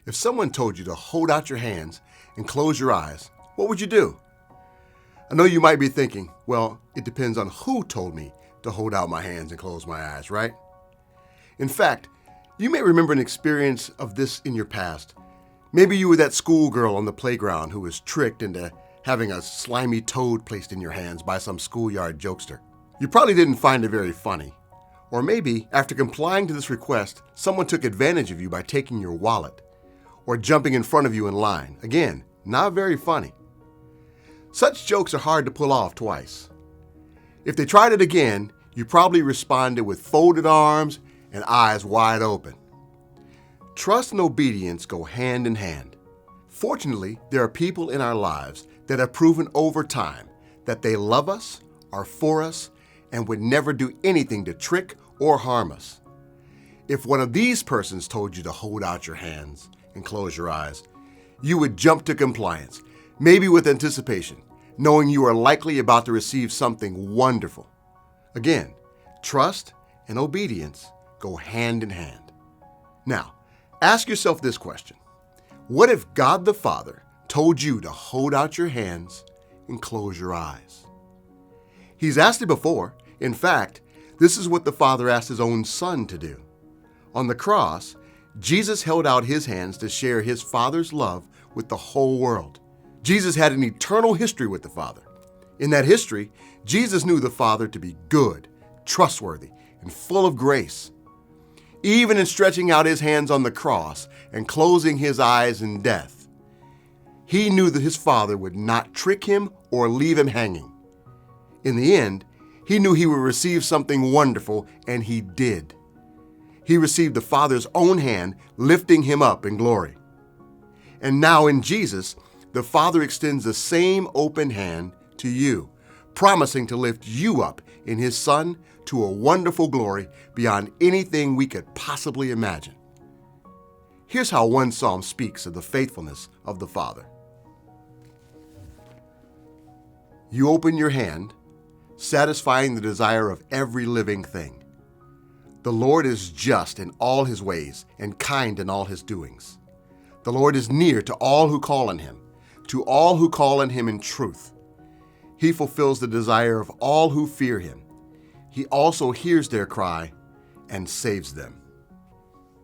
If someone told you to hold out your hands and close your eyes, what would you do? I know you might be thinking, well, it depends on who told me to hold out my hands and close my eyes, right? In fact, you may remember an experience of this in your past. Maybe you were that schoolgirl on the playground who was tricked into having a slimy toad placed in your hands by some schoolyard jokester. You probably didn't find it very funny. Or maybe, after complying to this request, someone took advantage of you by taking your wallet or jumping in front of you in line. Again, not very funny. Such jokes are hard to pull off twice. If they tried it again, you probably responded with folded arms and eyes wide open. Trust and obedience go hand in hand. Fortunately, there are people in our lives that have proven over time that they love us, are for us, and would never do anything to trick or harm us. If one of these persons told you to hold out your hands and close your eyes, you would jump to compliance, maybe with anticipation, knowing you are likely about to receive something wonderful. Again, trust and obedience go hand in hand. Now, ask yourself this question. What if God the Father told you to hold out your hands and close your eyes? He's asked it before. In fact, this is what the Father asked his own Son to do. On the cross, Jesus held out his hands to share his Father's love with the whole world. Jesus had an eternal history with the Father. In that history, Jesus knew the Father to be good, trustworthy, and full of grace. Even in stretching out his hands on the cross and closing his eyes in death, he knew that his Father would not trick him or leave him hanging. In the end, he knew he would receive something wonderful, and he did. He received the Father's own hand, lifting him up in glory. And now in Jesus, the Father extends the same open hand to you, promising to lift you up in his Son to a wonderful glory beyond anything we could possibly imagine. Here's how one psalm speaks of the faithfulness of the Father. You open your hand, satisfying the desire of every living thing. The Lord is just in all his ways and kind in all his doings. The Lord is near to all who call on him, to all who call on him in truth. He fulfills the desire of all who fear him. He also hears their cry and saves them.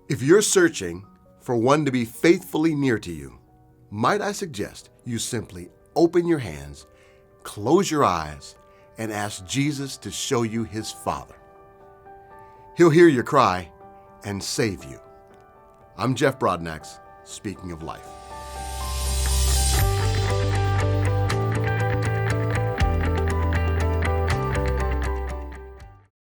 If you're searching for one to be faithfully near to you, might I suggest you simply open your hands, close your eyes, and ask Jesus to show you his Father. He'll hear your cry and save you. I'm Jeff Broadnax, speaking of life.